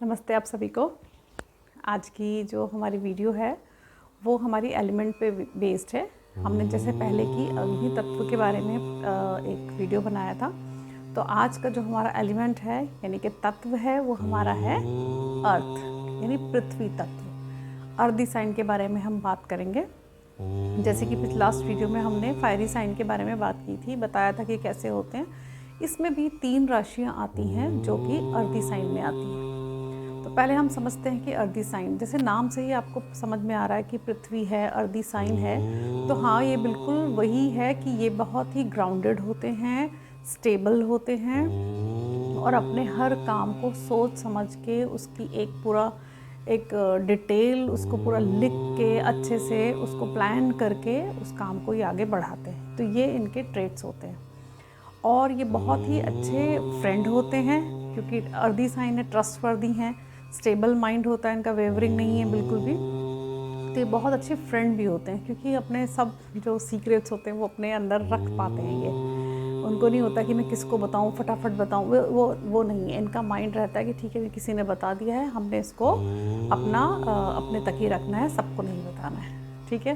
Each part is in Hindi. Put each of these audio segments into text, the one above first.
नमस्ते आप सभी को। आज की जो हमारी वीडियो है वो हमारी एलिमेंट पे बेस्ड है। हमने जैसे पहले की अग्नि तत्व के बारे में एक वीडियो बनाया था, तो आज का जो हमारा एलिमेंट है यानी कि तत्व है वो हमारा है अर्थ यानी पृथ्वी तत्व। अर्दी साइन के बारे में हम बात करेंगे। जैसे कि पिछले लास्ट वीडियो में हमने फायरी साइन के बारे में बात की थी, बताया था कि कैसे होते हैं। इसमें भी 3 राशियाँ आती हैं जो कि अर्दी साइन में आती हैं। तो पहले हम समझते हैं कि अर्दी साइन, जैसे नाम से ही आपको समझ में आ रहा है कि पृथ्वी है, अर्दी साइन है, तो हाँ ये बिल्कुल वही है कि ये बहुत ही ग्राउंडेड होते हैं, स्टेबल होते हैं और अपने हर काम को सोच समझ के उसकी एक डिटेल उसको पूरा लिख के अच्छे से उसको प्लान करके उस काम को ये आगे बढ़ाते हैं। तो ये इनके ट्रेट्स होते हैं और ये बहुत ही अच्छे फ्रेंड होते हैं क्योंकि अर्दी साइन है, ट्रस्टवर्दी हैं, स्टेबल माइंड होता है इनका, वेवरिंग नहीं है बिल्कुल भी। तो ये बहुत अच्छे फ्रेंड भी होते हैं क्योंकि अपने सब जो सीक्रेट्स होते हैं वो अपने अंदर रख पाते हैं। ये उनको नहीं होता कि मैं किसको बताऊं, फटाफट बताऊं, वो नहीं है। इनका माइंड रहता है कि ठीक है किसी ने बता दिया है, हमने इसको अपने तक ही रखना है, सबको नहीं बताना है, ठीक है।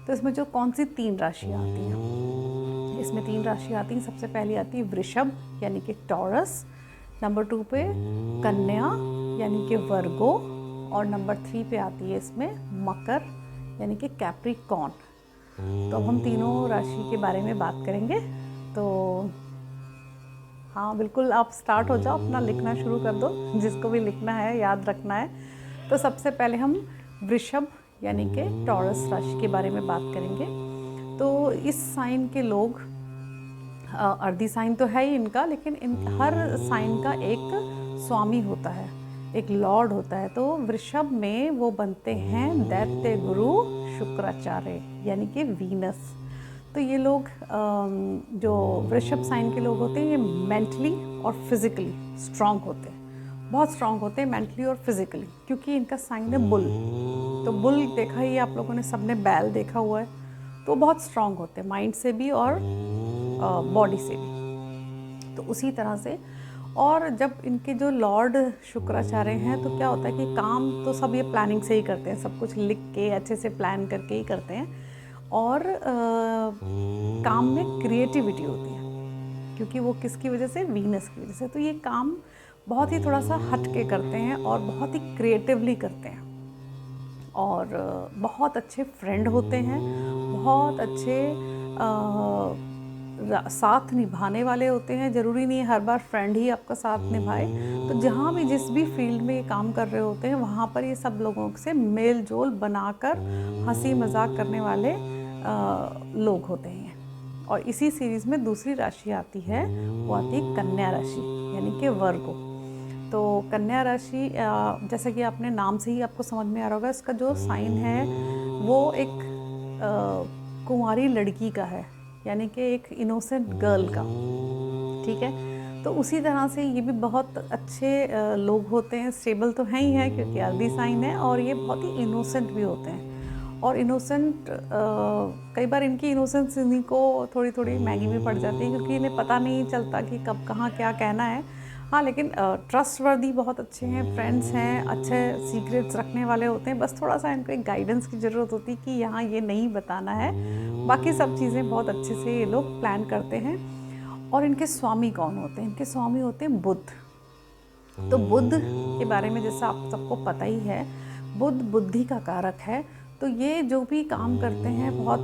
तो इसमें जो कौन सी 3 राशियाँ आती हैं, इसमें 3 राशियाँ आती हैं। सबसे पहली आती है वृषभ यानी कि टॉरस, नंबर 2 पे कन्या यानी कि वर्गो और नंबर 3 पे आती है इसमें मकर यानी कि कैप्रिकॉर्न। तो अब हम तीनों राशि के बारे में बात करेंगे। तो हाँ बिल्कुल, आप स्टार्ट हो जाओ, अपना लिखना शुरू कर दो, जिसको भी लिखना है याद रखना है। तो सबसे पहले हम वृषभ यानी कि टॉरस राशि के बारे में बात करेंगे। तो इस साइन के लोग, अर्दी साइन तो है ही इनका, लेकिन हर साइन का एक स्वामी होता है, एक लॉर्ड होता है। तो वृषभ में वो बनते हैं दैत्य गुरु शुक्राचार्य यानी कि वीनस। तो ये लोग जो वृषभ साइन के लोग होते हैं ये मेंटली और फिजिकली स्ट्रांग होते हैं, बहुत स्ट्रांग होते हैं मेंटली और फिजिकली, क्योंकि इनका साइन है बुल। तो बुल देखा ही आप लोगों ने, सबने बैल देखा हुआ है, तो बहुत स्ट्रांग होते हैं माइंड से भी और बॉडी से भी। तो उसी तरह से, और जब इनके जो लॉर्ड शुक्राचार्य हैं तो क्या होता है कि काम तो सब ये प्लानिंग से ही करते हैं, सब कुछ लिख के अच्छे से प्लान करके ही करते हैं। और काम में क्रिएटिविटी होती है क्योंकि वो किसकी वजह से, वीनस की वजह से। तो ये काम बहुत ही थोड़ा सा हट के करते हैं और बहुत ही क्रिएटिवली करते हैं और बहुत अच्छे फ्रेंड होते हैं, बहुत अच्छे साथ निभाने वाले होते हैं। ज़रूरी नहीं है हर बार फ्रेंड ही आपका साथ निभाए। तो जहाँ भी जिस भी फील्ड में ये काम कर रहे होते हैं वहाँ पर ये सब लोगों से मेल जोल बनाकर हंसी मजाक करने वाले लोग होते हैं। और इसी सीरीज़ में दूसरी राशि आती है, वो आती है कन्या राशि यानी कि वर्गो। तो कन्या राशि, जैसे कि आपने नाम से ही आपको समझ में आ रहा होगा, इसका जो साइन है वो एक कुंवारी लड़की का है, यानी कि एक इनोसेंट गर्ल का, ठीक है। तो उसी तरह से ये भी बहुत अच्छे लोग होते हैं, स्टेबल तो हैं ही हैं क्योंकि अर्दी साइन है, और ये बहुत ही इनोसेंट भी होते हैं। और इनोसेंट, कई बार इनकी इनोसेंस इन्हीं को थोड़ी थोड़ी महंगी भी पड़ जाती है क्योंकि इन्हें पता नहीं चलता कि कब कहाँ क्या कहना है। हाँ लेकिन ट्रस्टवर्दी बहुत अच्छे हैं, फ्रेंड्स हैं, अच्छे सीक्रेट्स रखने वाले होते हैं। बस थोड़ा सा इनको एक गाइडेंस की ज़रूरत होती है कि यहाँ ये नहीं बताना है, बाकी सब चीज़ें बहुत अच्छे से ये लोग प्लान करते हैं। और इनके स्वामी कौन होते हैं? इनके स्वामी होते हैं बुध। तो बुध के बारे में जैसा आप सबको पता ही है, बुध बुद्धि का कारक है। तो ये जो भी काम करते हैं बहुत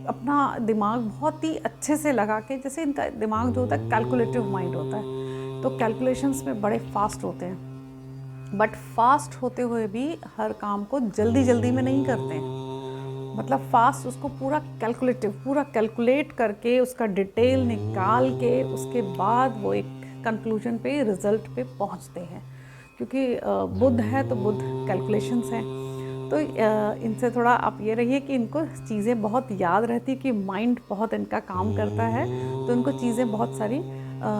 अपना दिमाग बहुत ही अच्छे से लगा के, जैसे इनका दिमाग जो होता है कैलकुलेटिव माइंड होता है, तो कैलकुलेशंस में बड़े फास्ट होते हैं। बट फास्ट होते हुए भी हर काम को जल्दी जल्दी में नहीं करते हैं, मतलब फास्ट उसको पूरा कैलकुलेट करके उसका डिटेल निकाल के उसके बाद वो एक कंक्लूजन पे, रिजल्ट पे पहुंचते हैं। क्योंकि बुध है तो बुध कैलकुलेशंस हैं। तो इनसे थोड़ा आप ये रहिए कि इनको चीज़ें बहुत याद रहती, कि माइंड बहुत इनका काम करता है, तो इनको चीज़ें बहुत सारी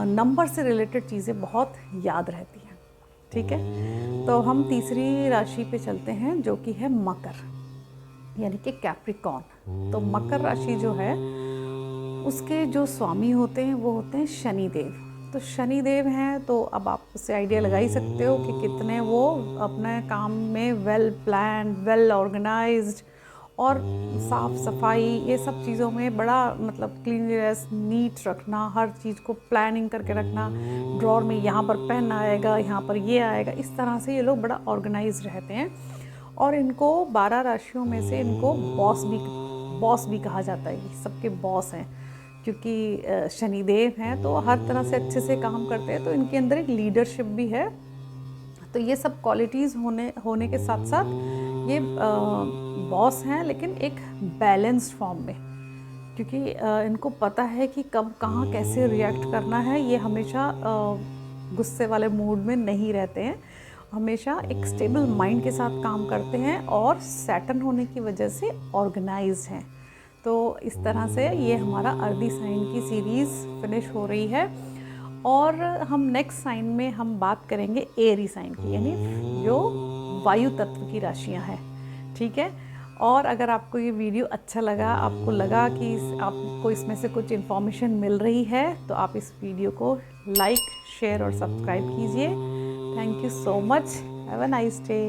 नंबर से रिलेटेड चीज़ें बहुत याद रहती हैं, ठीक है। तो हम तीसरी राशि पे चलते हैं जो कि है मकर यानी कि कैप्रिकॉर्न। तो मकर राशि जो है उसके जो स्वामी होते हैं वो होते हैं शनिदेव। तो शनिदेव हैं तो अब आप उससे आइडिया लगा ही सकते हो कि कितने वो अपने काम में वेल प्लान, वेल ऑर्गेनाइज्ड और साफ़ सफाई ये सब चीज़ों में बड़ा मतलब क्लीनलीनेस, नीट रखना, हर चीज़ को प्लानिंग करके रखना, ड्रॉर में यहाँ पर पेन आएगा, यहाँ पर ये आएगा, इस तरह से ये लोग बड़ा ऑर्गेनाइज रहते हैं। और इनको 12 राशियों में से इनको बॉस भी कहा जाता है, ये सबके बॉस हैं क्योंकि शनिदेव हैं तो हर तरह से अच्छे से काम करते हैं, तो इनके अंदर एक लीडरशिप भी है। तो ये सब क्वालिटीज़ होने के साथ साथ ये बॉस हैं, लेकिन एक बैलेंस्ड फॉर्म में, क्योंकि इनको पता है कि कब कहाँ कैसे रिएक्ट करना है। ये हमेशा गुस्से वाले मूड में नहीं रहते हैं, हमेशा एक स्टेबल माइंड के साथ काम करते हैं और सैटर्न होने की वजह से ऑर्गेनाइज्ड हैं। तो इस तरह से ये हमारा अर्दी साइन की सीरीज़ फिनिश हो रही है और हम नेक्स्ट साइन में हम बात करेंगे एरी साइन की, यानी जो वायु तत्व की राशियां हैं। ठीक है, और अगर आपको ये वीडियो अच्छा लगा, आपको लगा कि आपको इसमें से कुछ इन्फॉर्मेशन मिल रही है, तो आप इस वीडियो को लाइक, शेयर और सब्सक्राइब कीजिए। Thank you so much. Have a nice day.